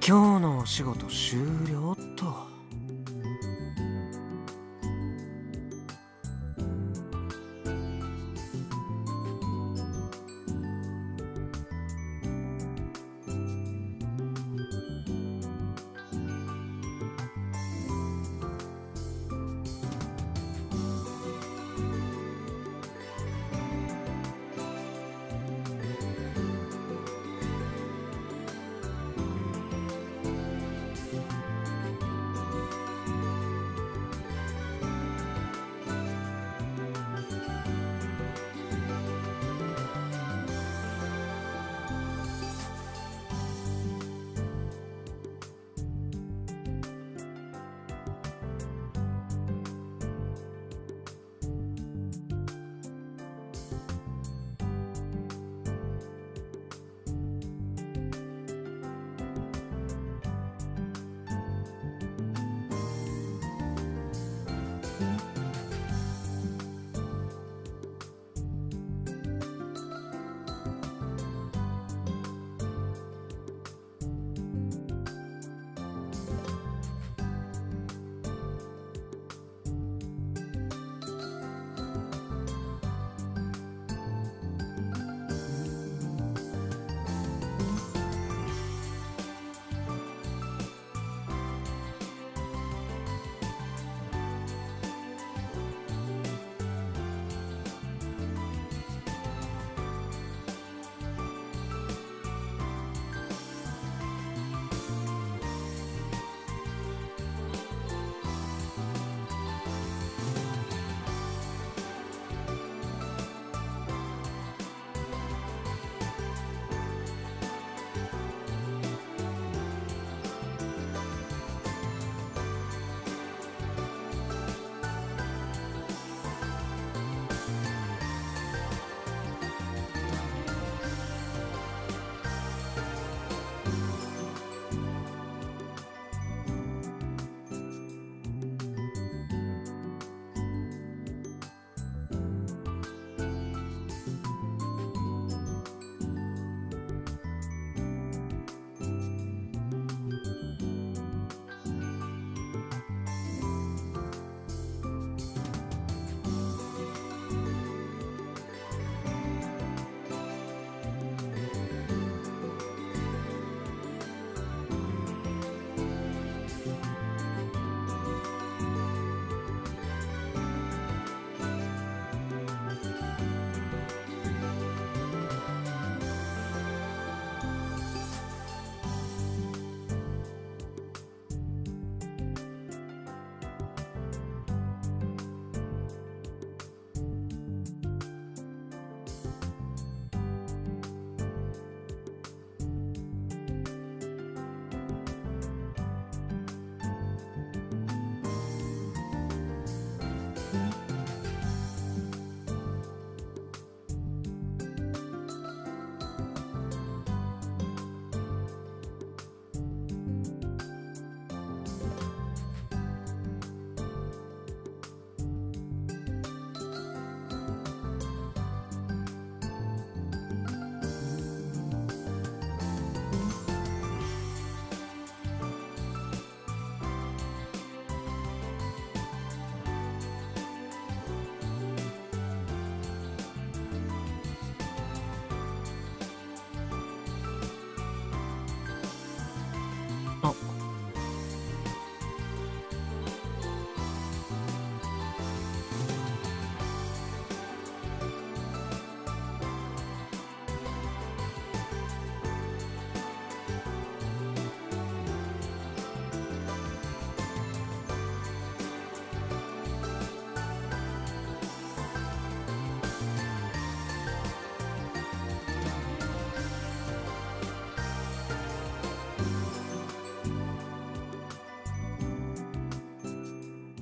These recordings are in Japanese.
今日のお仕事終了っと。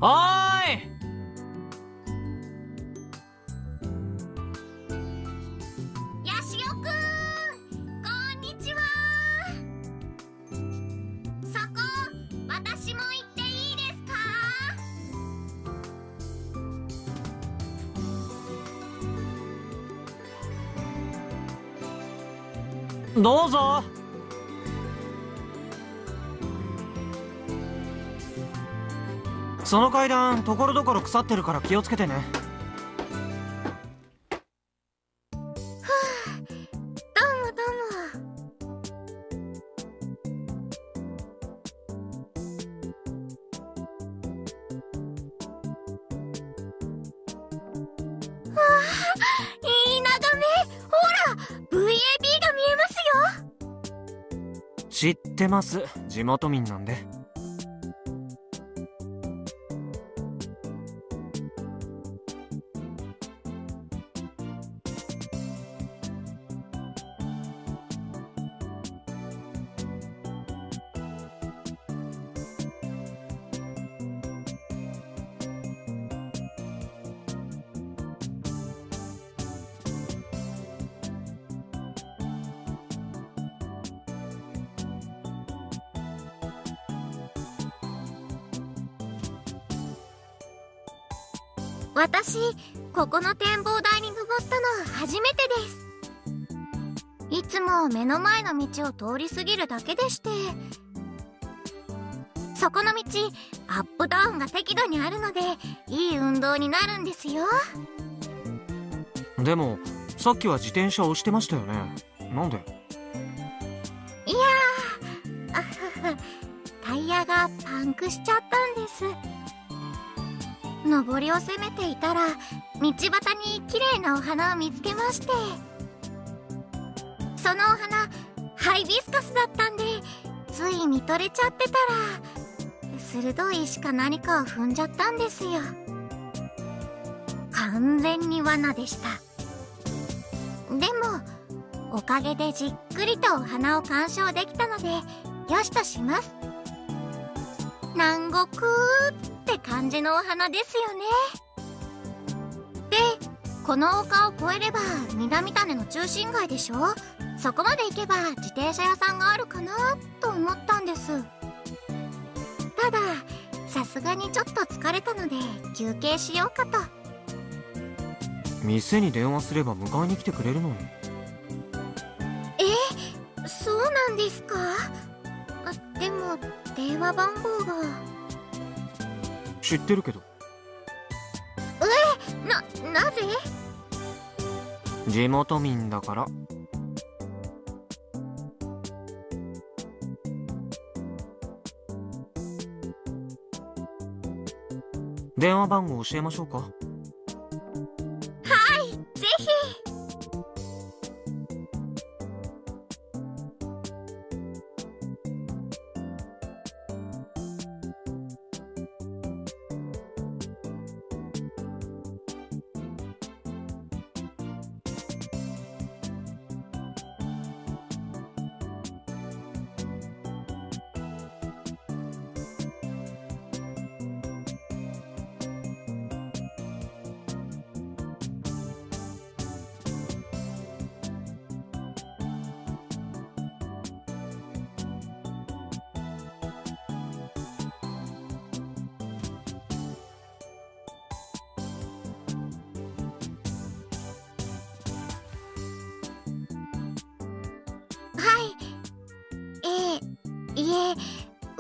おーい。ヤシオくん、こんにちは。そこ、私も行っていいですか？どうぞ。その階段ところどころ腐ってるから気をつけてね。いい眺め。ほら VAB が見えますよ。知ってます、地元民なんで。私、ここの展望台に登ったの初めてです。いつも目の前の道を通り過ぎるだけでして、そこの道アップダウンが適度にあるのでいい運動になるんですよ。でもさっきは自転車を押してましたよね。なんで？いやー、あふふ、タイヤがパンクしちゃったんです。上りを攻めていたら道端に綺麗なお花を見つけまして、そのお花ハイビスカスだったんでつい見とれちゃってたら、鋭い石か何かを踏んじゃったんですよ。完全に罠でした。でもおかげでじっくりとお花を鑑賞できたのでよしとします。南国って感じのお花ですよね。で、この丘を越えれば南種の中心街でしょ。そこまで行けば自転車屋さんがあるかなと思ったんです。たださすがにちょっと疲れたので休憩しようかと。店に電話すれば迎えに来てくれるのに。そうなんですか？でも電話番号が。知ってるけど。なぜ？地元民だから。電話番号教えましょうか？はい、ぜひ。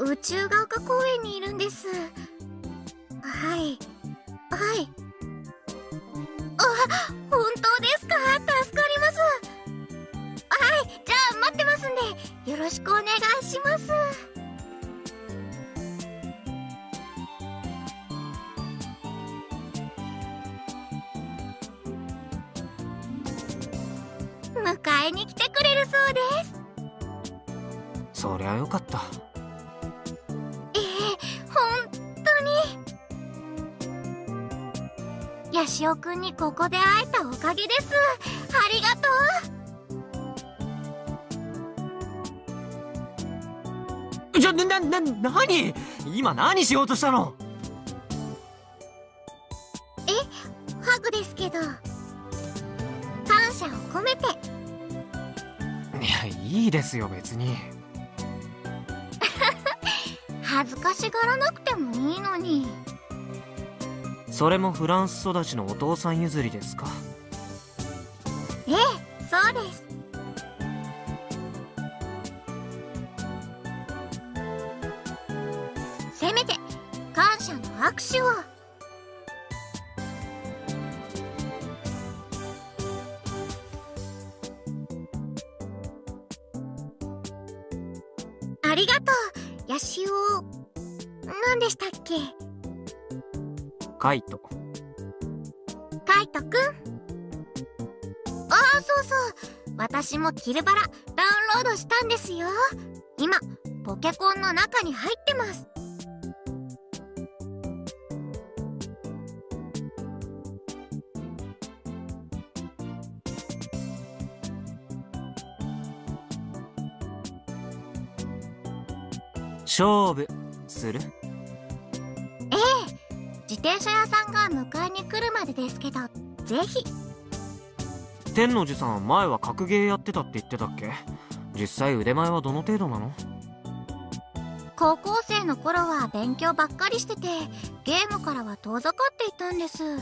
宇宙が丘公園にいるんです。はい。あ、本当ですか？助かります。はい、じゃあ待ってますんでよろしくお願いします。迎えに来てくれるそうです。そりゃよかった。本当にヤシオくんにここで会えたおかげです。ありがとう。じゃ、何？今何しようとしたの？ハグですけど、感謝を込めて。いや、いいですよ別に。恥ずかしがらなくてもいいのに。それもフランス育ちのお父さん譲りですか？ええ、そうです。せめて感謝の握手を。ありがとう、ヤシオ。何でしたっけ？カイト。カイトくん。ああ、そうそう。私もキルバラダウンロードしたんですよ。今、ポケコンの中に入ってます。勝負する？自転車屋さんが迎えに来るまでですけど、ぜひ。天王寺さん、前は格ゲーやってたって言ってたっけ？実際腕前はどの程度なの？高校生の頃は勉強ばっかりしてて、ゲームからは遠ざかっていたんです。でも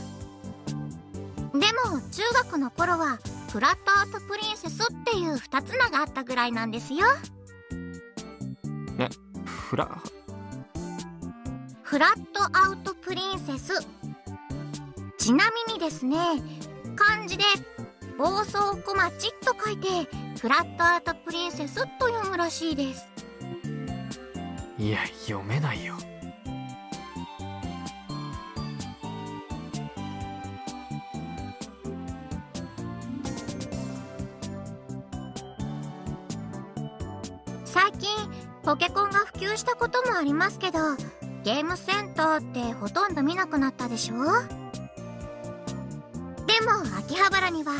中学の頃はフラットアートプリンセスっていう二つ名があったぐらいなんですよ。フラットアウトプリンセス。ちなみにですね、漢字で暴走小町と書いてフラットアートプリンセスと読むらしいです。いや、読めないよ。最近ポケコンが普及したこともありますけど、ゲームセンターってほとんど見なくなったでしょ？でも秋葉原には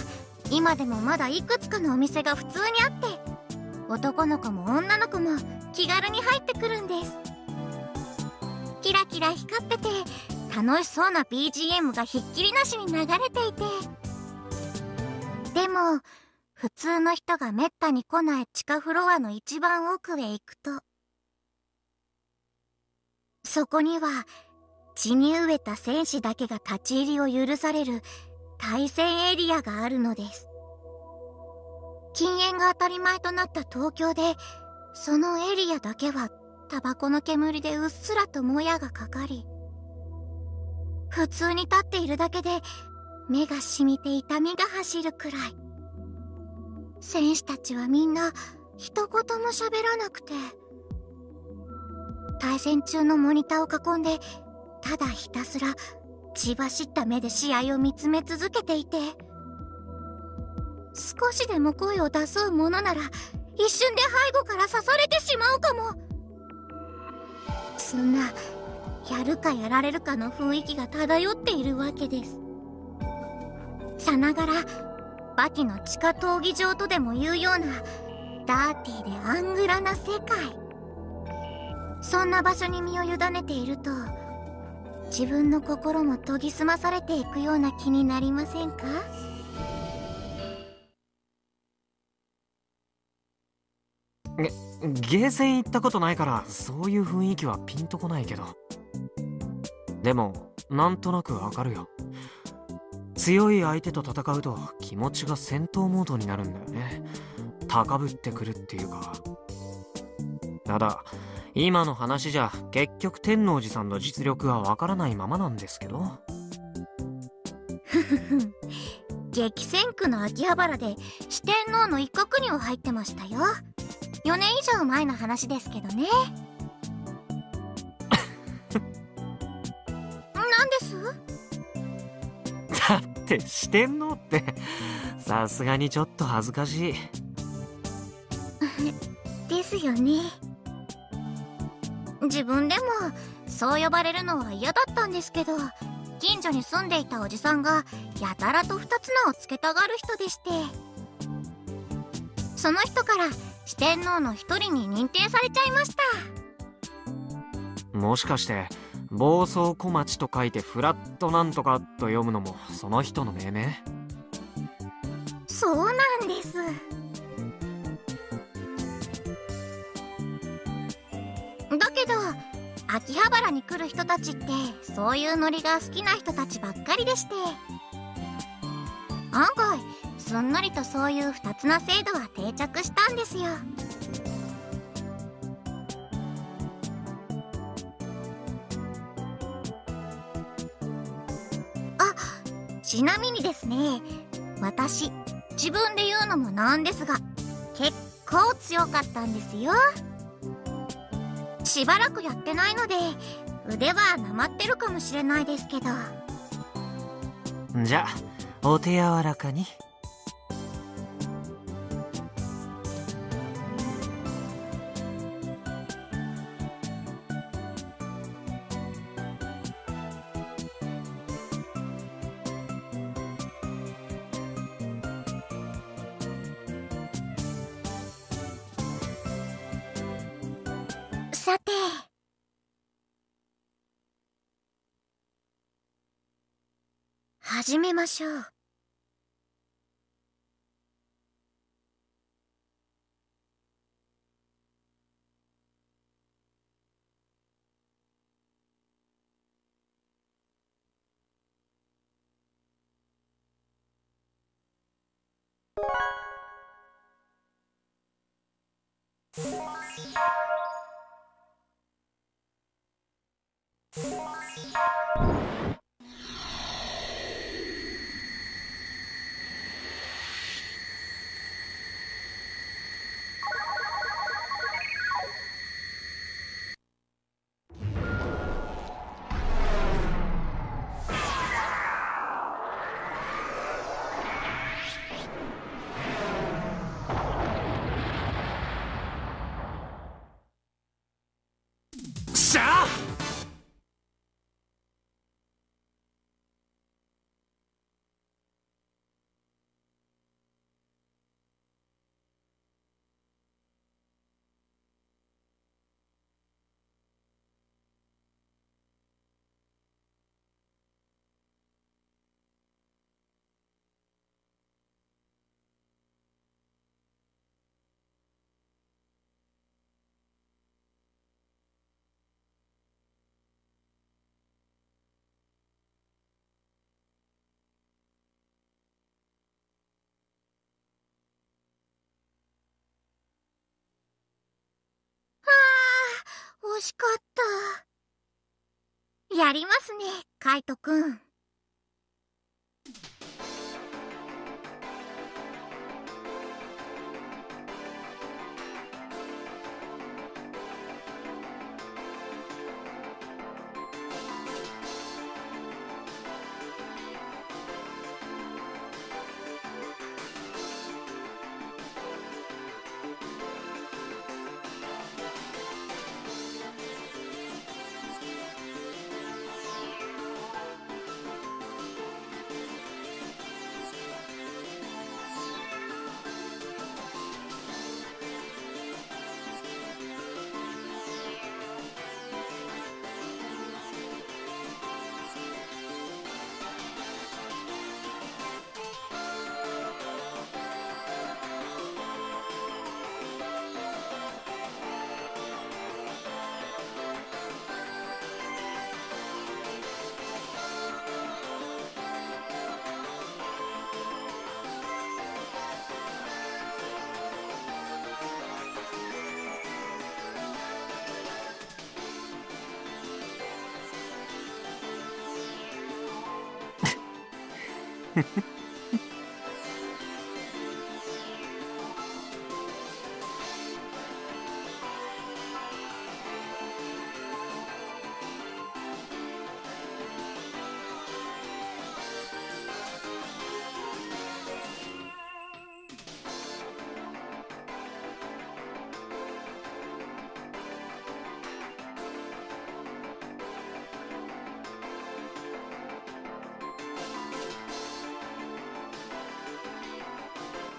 今でもまだいくつかのお店が普通にあって、男の子も女の子も気軽に入ってくるんです。キラキラ光ってて楽しそうな BGM がひっきりなしに流れていて、でも普通の人がめったに来ない地下フロアの一番奥へ行くと、そこには血に飢えた戦士だけが立ち入りを許される対戦エリアがあるのです。禁煙が当たり前となった東京で、そのエリアだけはタバコの煙でうっすらともやがかかり、普通に立っているだけで目がしみて痛みが走るくらい。戦士たちはみんな一言も喋らなくて、対戦中のモニターを囲んでただひたすら血走った目で試合を見つめ続けていて、少しでも声を出そうものなら一瞬で背後から刺されてしまうかも。そんなやるかやられるかの雰囲気が漂っているわけです。さながらバキの地下闘技場とでもいうようなダーティーでアングラな世界。そんな場所に身を委ねていると、自分の心も研ぎ澄まされていくような気になりませんか？ゲーセン行ったことないからそういう雰囲気はピンとこないけど、でもなんとなくわかるよ。強い相手と戦うと気持ちが戦闘モードになるんだよね。高ぶってくるっていうか。ただ今の話じゃ結局天王寺さんの実力はわからないままなんですけど。ふふふ、激戦区の秋葉原で四天王の一角には入ってましたよ。4年以上前の話ですけどね。なんです？だって四天王ってさすがにちょっと恥ずかしい。ですよね。自分でもそう呼ばれるのは嫌だったんですけど、近所に住んでいたおじさんがやたらと2つ名をつけたがる人でして、その人から四天王の一人に認定されちゃいました。もしかして暴走小町と書いてフラットなんとかと読むのもその人の命名？そうなんです。だけど秋葉原に来る人たちってそういうノリが好きな人たちばっかりでして、案外すんなりとそういう二つな制度は定着したんですよ。ちなみにですね、私自分で言うのもなんですが、結構強かったんですよ。しばらくやってないので腕はなまってるかもしれないですけど。じゃあお手柔らかに。さて、始めましょう。しゃあ。惜しかった。やりますね、カイトくん。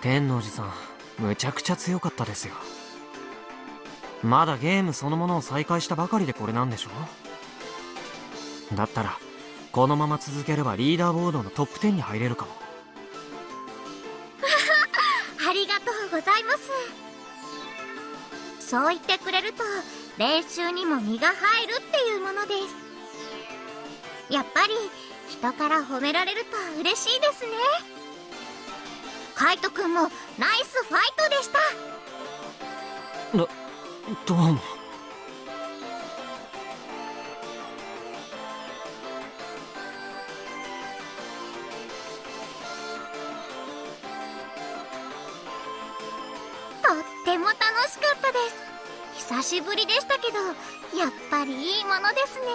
天王寺さん、むちゃくちゃ強かったですよ。まだゲームそのものを再開したばかりでこれなんでしょ。だったらこのまま続ければリーダーボードのトップ10に入れるかも。ありがとうございます。そう言ってくれると練習にも身が入るっていうものです。やっぱり人から褒められると嬉しいですね。カイトくんもナイスファイトでした。どうも。も楽しかったです。久しぶりでしたけど、やっぱりいいものですね。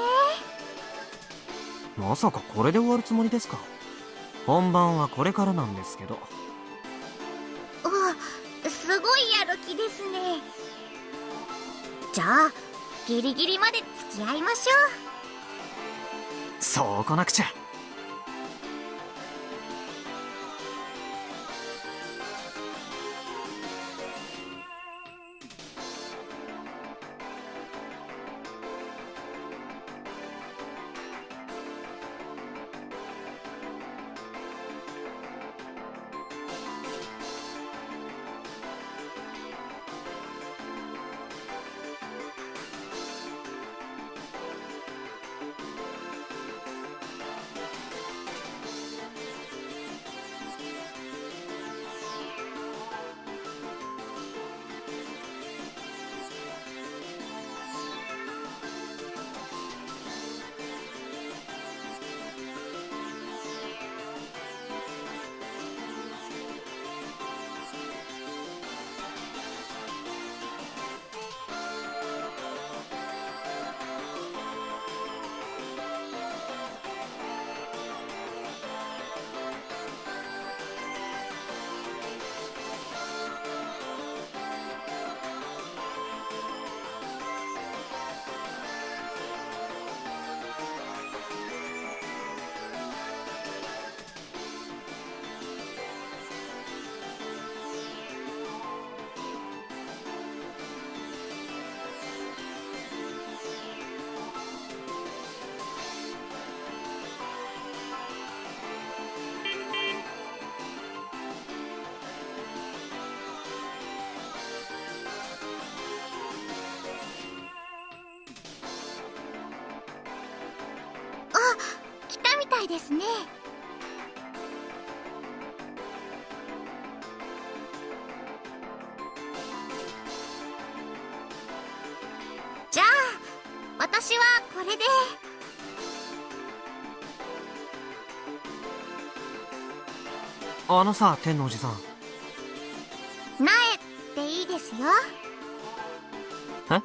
まさかこれで終わるつもりですか？本番はこれからなんですけど。すごいやる気ですね。じゃあギリギリまで付き合いましょう。そうこなくちゃ。来たみたいですね。じゃあ私はこれで。さ、天王寺さん。苗っていいですよ。え？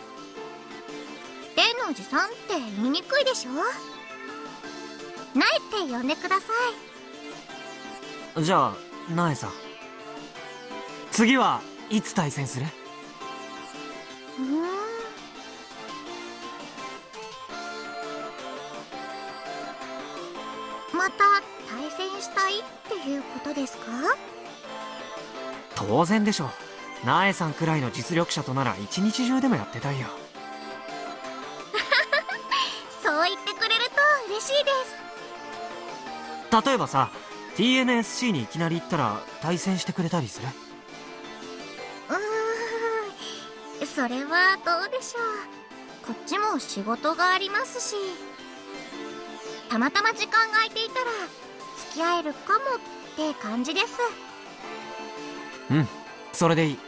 天王寺さんって言いにくいでしょ。苗って呼んでください。じゃあ苗さん、次はいつ対戦する？また対戦したいっていうことですか？当然でしょ。苗さんくらいの実力者となら一日中でもやってたいよ。そう言ってくれると嬉しいです。例えばさ、 TNSC にいきなり行ったら対戦してくれたりする？それはどうでしょう。こっちも仕事がありますし、たまたま時間が空いていたら付き合えるかもって感じです。うん、それでいい。